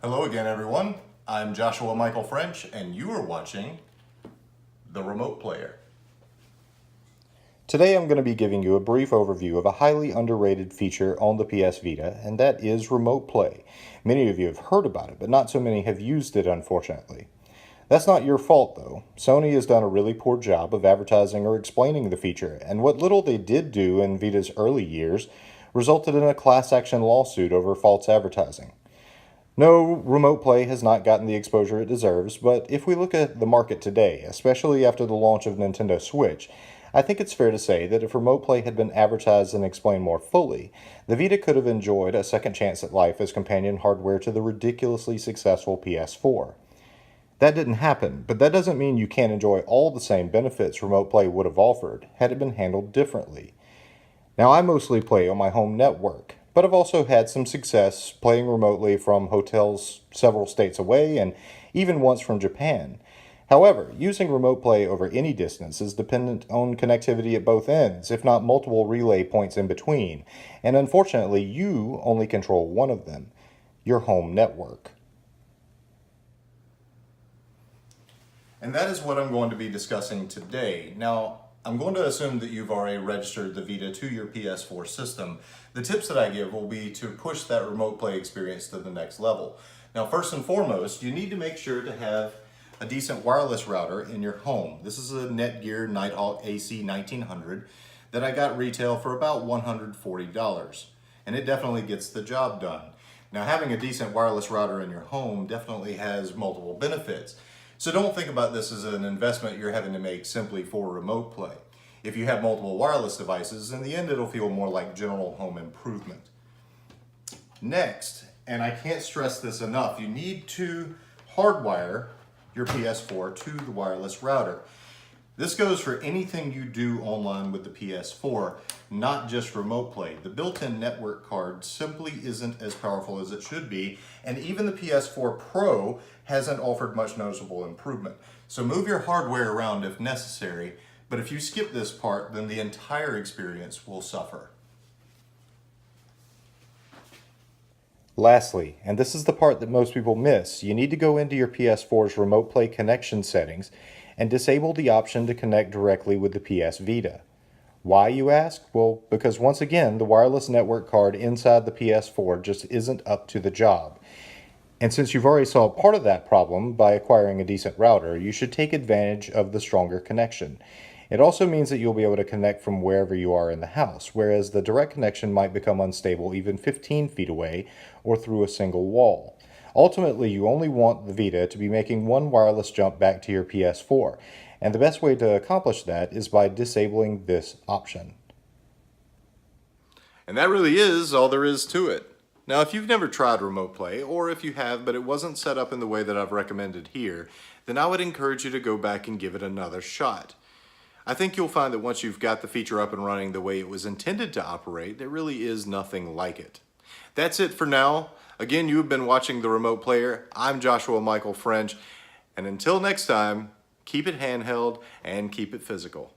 Hello again, everyone. I'm Joshua Michael French, and you are watching The Remote Player. Today I'm going to be giving you a brief overview of a highly underrated feature on the PS Vita, and that is Remote Play. Many of you have heard about it, but not so many have used it, unfortunately. That's not your fault, though. Sony has done a really poor job of advertising or explaining the feature, and what little they did do in Vita's early years resulted in a class action lawsuit over false advertising. No, Remote Play has not gotten the exposure it deserves, but if we look at the market today, especially after the launch of Nintendo Switch, I think it's fair to say that if Remote Play had been advertised and explained more fully, the Vita could have enjoyed a second chance at life as companion hardware to the ridiculously successful PS4. That didn't happen, but that doesn't mean you can't enjoy all the same benefits Remote Play would have offered had it been handled differently. Now, I mostly play on my home network, but I've also had some success playing remotely from hotels several states away and even once from Japan. However, using remote play over any distance is dependent on connectivity at both ends, if not multiple relay points in between, and unfortunately you only control one of them, your home network. And that is what I'm going to be discussing today. Now, I'm going to assume that you've already registered the Vita to your PS4 system. The tips that I give will be to push that remote play experience to the next level. Now, first and foremost, you need to make sure to have a decent wireless router in your home. This is a Netgear Nighthawk AC 1900 that I got retail for about $140, and it definitely gets the job done. Now, having a decent wireless router in your home definitely has multiple benefits. So don't think about this as an investment you're having to make simply for remote play. If you have multiple wireless devices, in the end it'll feel more like general home improvement. Next, and I can't stress this enough, you need to hardwire your PS4 to the wireless router. This goes for anything you do online with the PS4, not just remote play. The built-in network card simply isn't as powerful as it should be, and even the PS4 Pro hasn't offered much noticeable improvement. So move your hardware around if necessary, but if you skip this part, then the entire experience will suffer. Lastly, and this is the part that most people miss, you need to go into your PS4's remote play connection settings and disable the option to connect directly with the PS Vita. Why, you ask? Well, because once again, the wireless network card inside the PS4 just isn't up to the job. And since you've already solved part of that problem by acquiring a decent router, you should take advantage of the stronger connection. It also means that you'll be able to connect from wherever you are in the house, whereas the direct connection might become unstable even 15 feet away or through a single wall. Ultimately, you only want the Vita to be making one wireless jump back to your PS4, and the best way to accomplish that is by disabling this option. And that really is all there is to it. Now, if you've never tried remote play, or if you have but it wasn't set up in the way that I've recommended here, then I would encourage you to go back and give it another shot. I think you'll find that once you've got the feature up and running the way it was intended to operate, there really is nothing like it. That's it for now. Again, you have been watching The Remote Player. I'm Joshua Michael French, and until next time, keep it handheld and keep it physical.